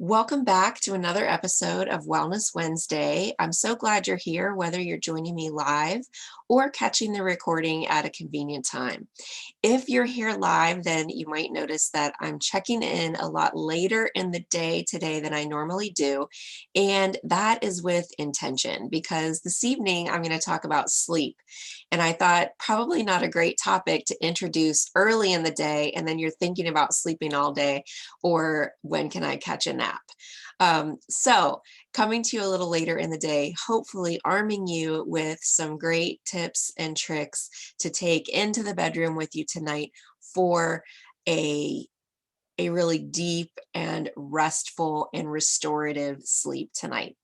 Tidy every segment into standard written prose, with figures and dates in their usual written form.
Welcome back to another episode of Wellness Wednesday. I'm so glad you're here, whether you're joining me live or catching the recording at a convenient time. If you're here live, then you might notice that I'm checking in a lot later in the day today than I normally do. And that is with intention because this evening I'm going to talk about sleep. And I thought probably not a great topic to introduce early in the day, and then you're thinking about sleeping all day or when can I catch a nap. So coming to you a little later in the day, hopefully arming you with some great tips and tricks to take into the bedroom with you tonight for a really deep and restful and restorative sleep tonight.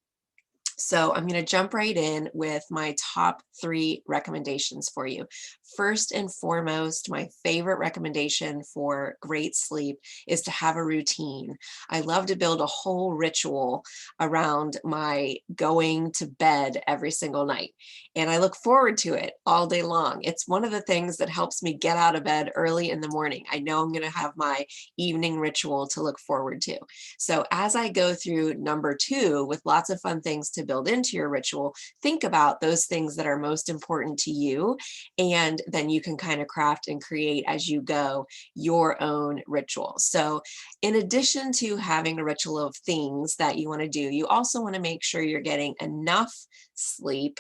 So I'm going to jump right in with my top three recommendations for you. First and foremost, my favorite recommendation for great sleep is to have a routine. I love to build a whole ritual around my going to bed every single night. And I look forward to it all day long. It's one of the things that helps me get out of bed early in the morning. I know I'm going to have my evening ritual to look forward to. So as I go through number two with lots of fun things to build into your ritual, think about those things that are most important to you, and then you can kind of craft and create as you go your own ritual. So in addition to having a ritual of things that you want to do, you also want to make sure you're getting enough sleep.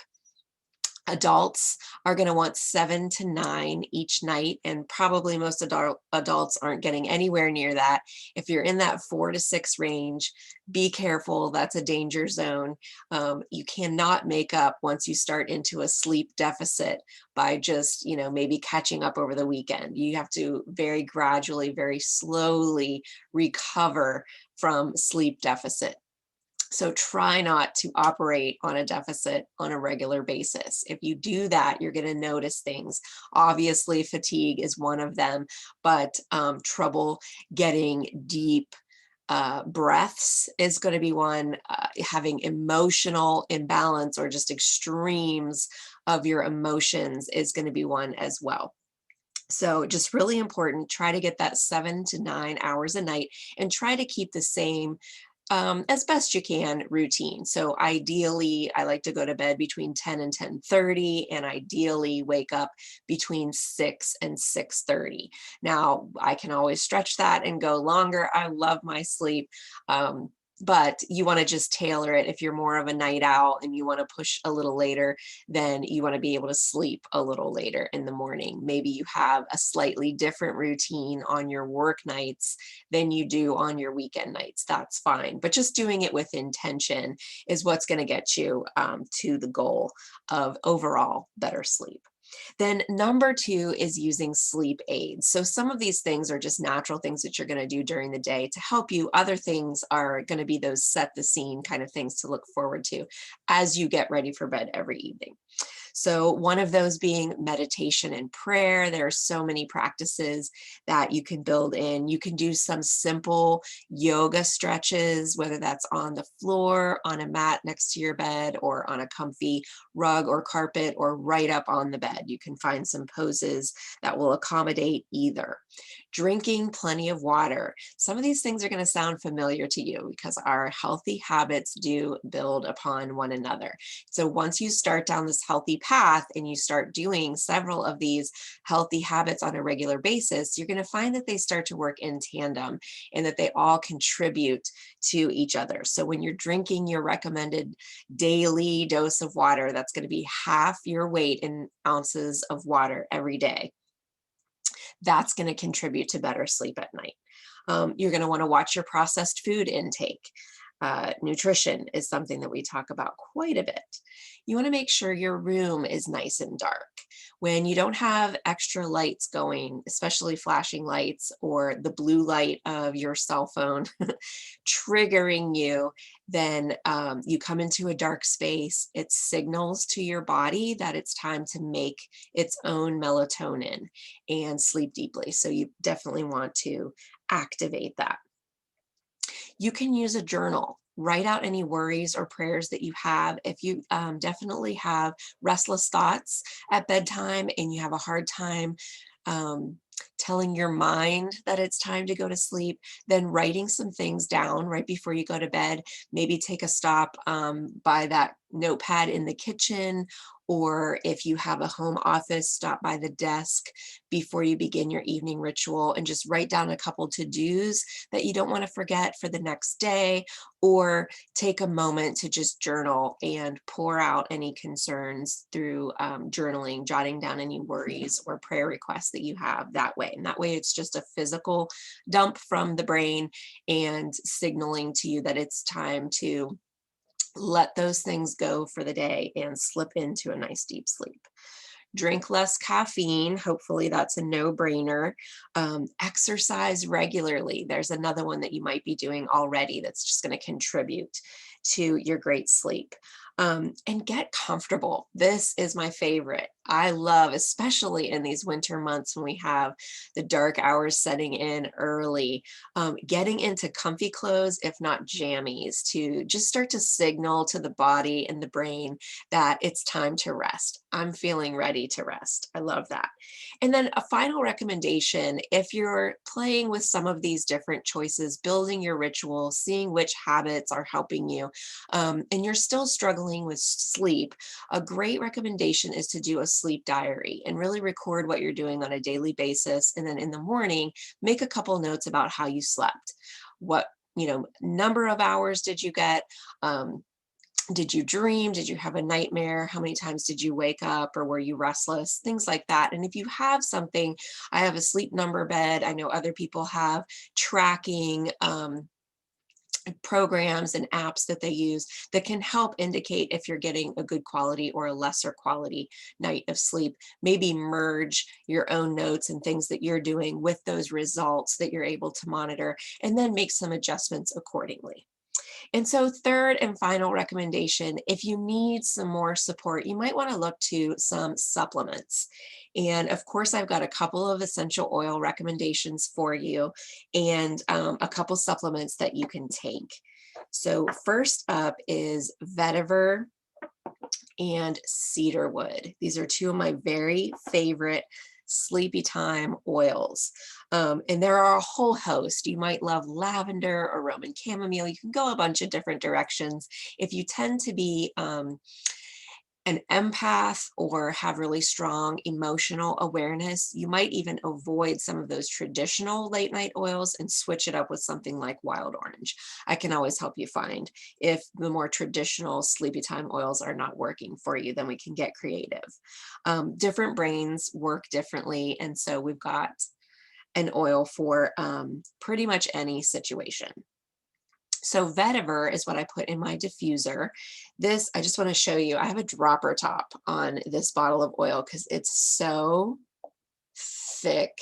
Adults are going to want 7 to 9 each night, and probably most adults aren't getting anywhere near that. If you're in that 4 to 6 range, be careful. That's a danger zone. You cannot make up once you start into a sleep deficit by just, maybe catching up over the weekend. You have to very gradually, very slowly recover from sleep deficit. So try not to operate on a deficit on a regular basis. If you do that, you're going to notice things. Obviously, fatigue is one of them, but trouble getting deep breaths is going to be one. Having emotional imbalance or just extremes of your emotions is going to be one as well. So just really important, try to get that 7 to 9 hours a night and try to keep the same as best you can routine. So ideally, I like to go to bed between 10 and 10:30, and ideally wake up between 6 and 6:30. Now, I can always stretch that and go longer. I love my sleep. But you want to just tailor it. If you're more of a night owl and you want to push a little later, then you want to be able to sleep a little later in the morning. Maybe you have a slightly different routine on your work nights than you do on your weekend nights. That's fine. But just doing it with intention is what's going to get you to the goal of overall better sleep. Then number two is using sleep aids. So some of these things are just natural things that you're going to do during the day to help you. Other things are going to be those set the scene kind of things to look forward to as you get ready for bed every evening. So one of those being meditation and prayer. There are so many practices that you can build in. You can do some simple yoga stretches, whether that's on the floor, on a mat next to your bed, or on a comfy rug or carpet, or right up on the bed. You can find some poses that will accommodate either. Drinking plenty of water. Some of these things are going to sound familiar to you because our healthy habits do build upon one another. So once you start down this healthy path and you start doing several of these healthy habits on a regular basis, you're going to find that they start to work in tandem and that they all contribute to each other. So when you're drinking your recommended daily dose of water, that's going to be half your weight in ounces of water every day. That's going to contribute to better sleep at night. You're going to want to watch your processed food intake. Nutrition is something that we talk about quite a bit. You want to make sure your room is nice and dark. When you don't have extra lights going, especially flashing lights or the blue light of your cell phone triggering you, then you come into a dark space. It signals to your body that it's time to make its own melatonin and sleep deeply. So you definitely want to activate that. You can use a journal. Write out any worries or prayers that you have. If you definitely have restless thoughts at bedtime and you have a hard time telling your mind that it's time to go to sleep, then writing some things down right before you go to bed. Maybe take a stop by that notepad in the kitchen, or if you have a home office, stop by the desk before you begin your evening ritual and just write down a couple to-dos that you don't want to forget for the next day, or take a moment to just journal and pour out any concerns through journaling, jotting down any worries or prayer requests that you have that way. And that way it's just a physical dump from the brain and signaling to you that it's time to let those things go for the day and slip into a nice deep sleep. Drink less caffeine. Hopefully, that's a no-brainer. Exercise regularly. There's another one that you might be doing already that's just going to contribute to your great sleep. And get comfortable. This is my favorite. I love, especially in these winter months when we have the dark hours setting in early, getting into comfy clothes, if not jammies, to just start to signal to the body and the brain that it's time to rest. I'm feeling ready to rest. I love that. And then a final recommendation, if you're playing with some of these different choices, building your ritual, seeing which habits are helping you, and you're still struggling with sleep, a great recommendation is to do a sleep diary and really record what you're doing on a daily basis. And then in the morning, make a couple notes about how you slept. What, number of hours did you get? Did you dream? Did you have a nightmare? How many times did you wake up, or were you restless? Things like that. And if you have something, I have a sleep number bed. I know other people have tracking programs and apps that they use that can help indicate if you're getting a good quality or a lesser quality night of sleep. Maybe merge your own notes and things that you're doing with those results that you're able to monitor, and then make some adjustments accordingly. And so, third and final recommendation, if you need some more support, you might want to look to some supplements. And of course, I've got a couple of essential oil recommendations for you, and a couple supplements that you can take. So, first up is vetiver and cedarwood. These are two of my very favorite sleepy time oils. And there are a whole host. You might love lavender or Roman chamomile. You can go a bunch of different directions. If you tend to be an empath or have really strong emotional awareness, you might even avoid some of those traditional late night oils and switch it up with something like wild orange. I can always help you find if the more traditional sleepy time oils are not working for you, then we can get creative. Different brains work differently, and so we've got an oil for pretty much any situation. So vetiver is what I put in my diffuser. This, I just want to show you, I have a dropper top on this bottle of oil because it's so thick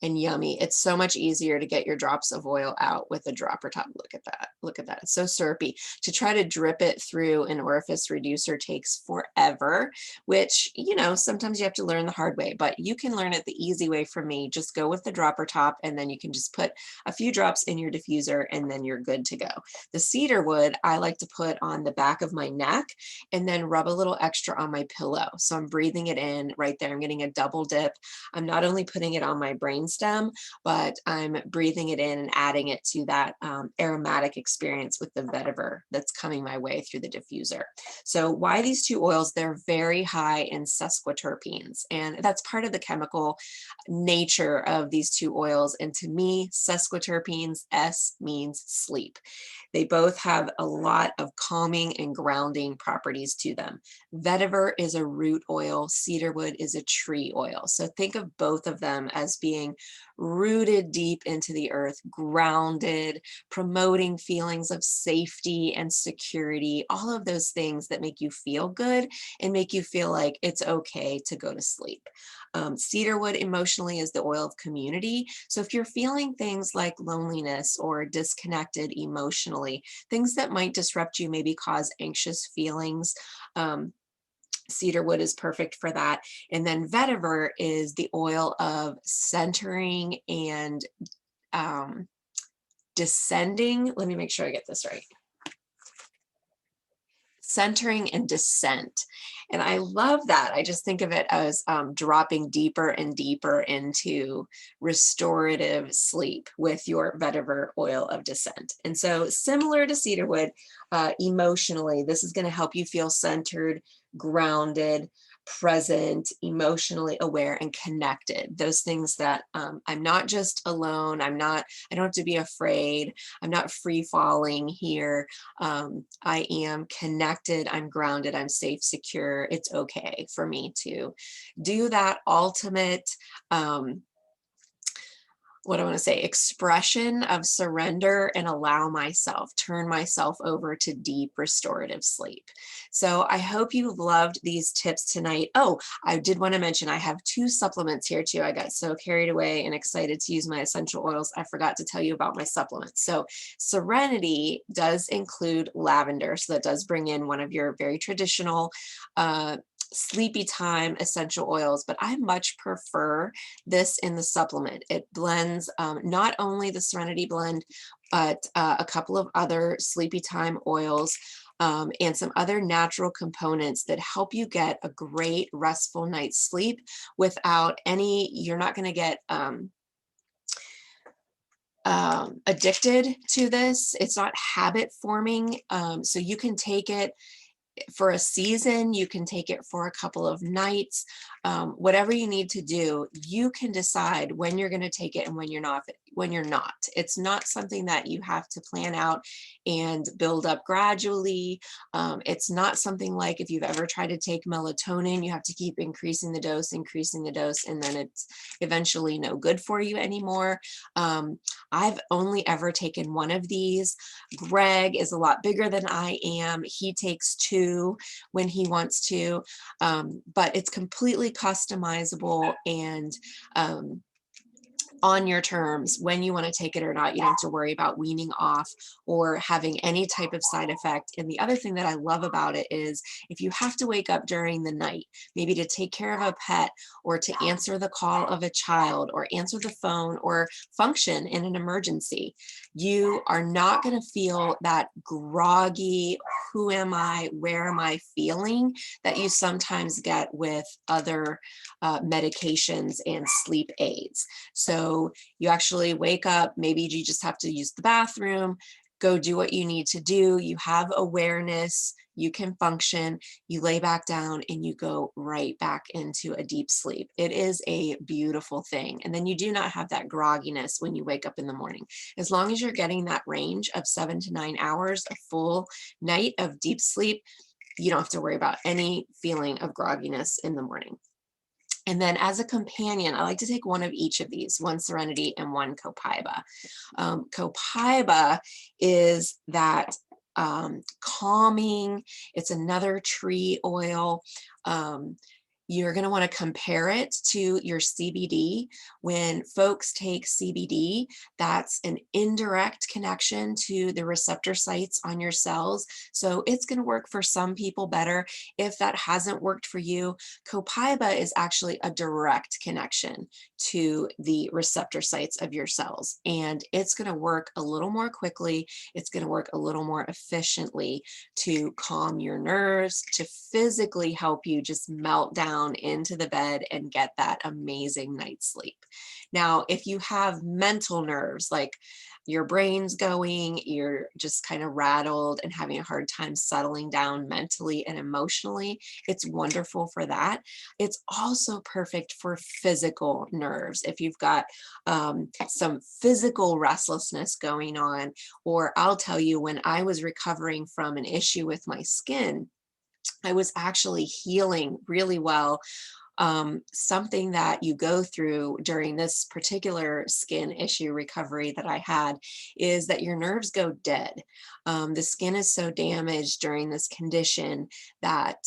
and yummy. It's so much easier to get your drops of oil out with a dropper top. Look at that. Look at that. It's so syrupy. To try to drip it through an orifice reducer takes forever, which, sometimes you have to learn the hard way, but you can learn it the easy way from me. Just go with the dropper top, and then you can just put a few drops in your diffuser, and then you're good to go. The cedar wood, I like to put on the back of my neck and then rub a little extra on my pillow. So I'm breathing it in right there. I'm getting a double dip. I'm not only putting it on my brain stem, but I'm breathing it in and adding it to that aromatic experience with the vetiver that's coming my way through the diffuser. So why these two oils? They're very high in sesquiterpenes, and that's part of the chemical nature of these two oils. And to me, sesquiterpenes, S means sleep. They both have a lot of calming and grounding properties to them. Vetiver is a root oil, cedarwood is a tree oil. So think of both of them as being rooted deep into the earth, grounded, promoting feelings of safety and security, all of those things that make you feel good and make you feel like it's okay to go to sleep. Cedarwood emotionally is the oil of community. So if you're feeling things like loneliness or disconnected emotionally, things that might disrupt you, maybe cause anxious feelings, cedarwood is perfect for that. And then vetiver is the oil of centering and descending. Let me make sure I get this right. centering and descent. And I love that. I just think of it as dropping deeper and deeper into restorative sleep with your vetiver oil of descent. And so similar to cedarwood, emotionally, this is going to help you feel centered, grounded, present, emotionally aware, and connected. Those things that I'm not just alone. I don't have to be afraid. I'm not free falling here. I am connected. I'm grounded. I'm safe, secure. It's okay for me to do that ultimate, what I want to say, expression of surrender and allow myself, turn myself over to deep restorative sleep. So I hope you loved these tips tonight. Oh, I did want to mention I have 2 supplements here too. I got so carried away and excited to use my essential oils. I forgot to tell you about my supplements. So Serenity does include lavender. So that does bring in one of your very traditional sleepy time essential oils, but I much prefer this in the supplement. It blends not only the Serenity blend, but a couple of other sleepy time oils and some other natural components that help you get a great restful night's sleep without you're not going to get addicted to this. It's not habit forming. So you can take it for a season, you can take it for a couple of nights, whatever you need to do. You can decide when you're going to take it and when you're not. It's not something that you have to plan out and build up gradually. It's not something like if you've ever tried to take melatonin, you have to keep increasing the dose, and then it's eventually no good for you anymore. I've only ever taken one of these. Greg is a lot bigger than I am. He takes 2 when he wants to, but it's completely customizable and on your terms when you want to take it or not. You don't have to worry about weaning off or having any type of side effect. And the other thing that I love about it is if you have to wake up during the night, maybe to take care of a pet or to answer the call of a child or answer the phone or function in an emergency, you are not going to feel that groggy, who am I, where am I feeling that you sometimes get with other medications and sleep aids. So you actually wake up, maybe you just have to use the bathroom, go do what you need to do. You have awareness, you can function, you lay back down and you go right back into a deep sleep. It is a beautiful thing. And then you do not have that grogginess when you wake up in the morning. As long as you're getting that range of 7 to 9 hours, a full night of deep sleep, you don't have to worry about any feeling of grogginess in the morning. And then as a companion, I like to take one of each of these, one Serenity and one Copaiba. Copaiba is that calming, it's another tree oil. You're going to want to compare it to your CBD. When folks take CBD, that's an indirect connection to the receptor sites on your cells. So it's going to work for some people better. If that hasn't worked for you, Copaiba is actually a direct connection to the receptor sites of your cells. And it's going to work a little more quickly. It's going to work a little more efficiently to calm your nerves, to physically help you just melt down into the bed and get that amazing night's sleep. Now, if you have mental nerves, like your brain's going, you're just kind of rattled and having a hard time settling down mentally and emotionally, it's wonderful for that. It's also perfect for physical nerves. If you've got some physical restlessness going on, or I'll tell you, when I was recovering from an issue with my skin, I was actually healing really well. Something that you go through during this particular skin issue recovery that I had is that your nerves go dead. The skin is so damaged during this condition that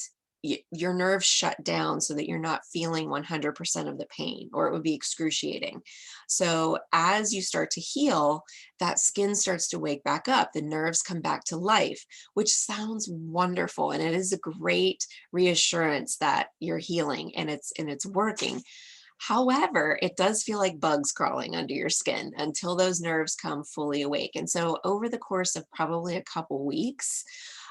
your nerves shut down so that you're not feeling 100% of the pain, or it would be excruciating. So as you start to heal, that skin starts to wake back up, the nerves come back to life, which sounds wonderful. And it is a great reassurance that you're healing and it's working. However, it does feel like bugs crawling under your skin until those nerves come fully awake. And so over the course of probably a couple weeks,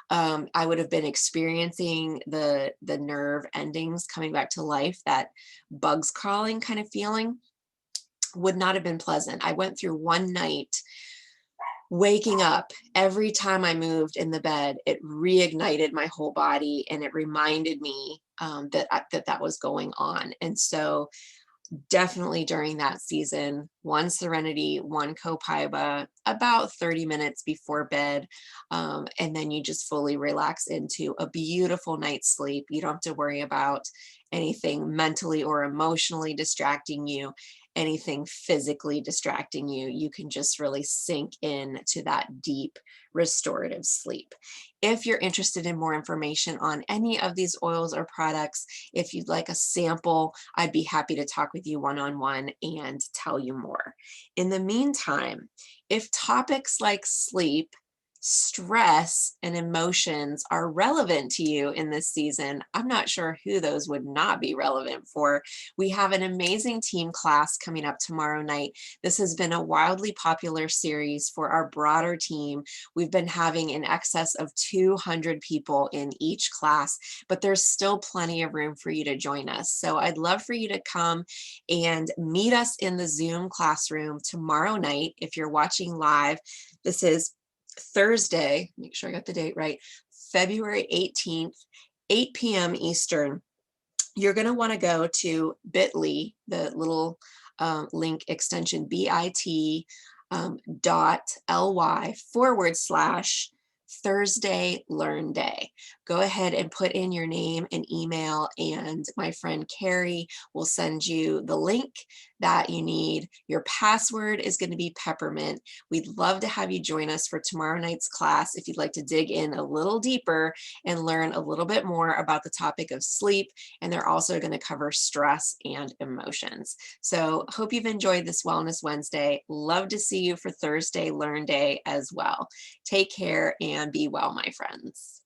I would have been experiencing the nerve endings coming back to life, that bugs crawling kind of feeling would not have been pleasant. I went through one night waking up every time I moved in the bed, it reignited my whole body and it reminded me that was going on. And so definitely during that season, one Serenity, one Copaiba, about 30 minutes before bed. And then you just fully relax into a beautiful night's sleep. You don't have to worry about anything mentally or emotionally distracting you, anything physically distracting you. You can just really sink in to that deep restorative sleep. If you're interested in more information on any of these oils or products, if you'd like a sample, I'd be happy to talk with you one-on-one and tell you more. In the meantime, if topics like sleep, stress, and emotions are relevant to you in this season, I'm not sure who those would not be relevant for. We have an amazing team class coming up tomorrow night. This has been a wildly popular series for our broader team. We've been having in excess of 200 people in each class, but there's still plenty of room for you to join us. So I'd love for you to come and meet us in the Zoom classroom tomorrow night. If you're watching live, this is Thursday, make sure I got the date right, February 18th, 8 p.m. Eastern. You're going to want to go to bit.ly, the little link extension bit .ly/. Thursday Learn Day. Go ahead and put in your name and email, and my friend Carrie will send you the link that you need. Your password is going to be Peppermint. We'd love to have you join us for tomorrow night's class if you'd like to dig in a little deeper and learn a little bit more about the topic of sleep. And they're also going to cover stress and emotions. So hope you've enjoyed this Wellness Wednesday. Love to see you for Thursday Learn Day as well. Take care and be well, my friends.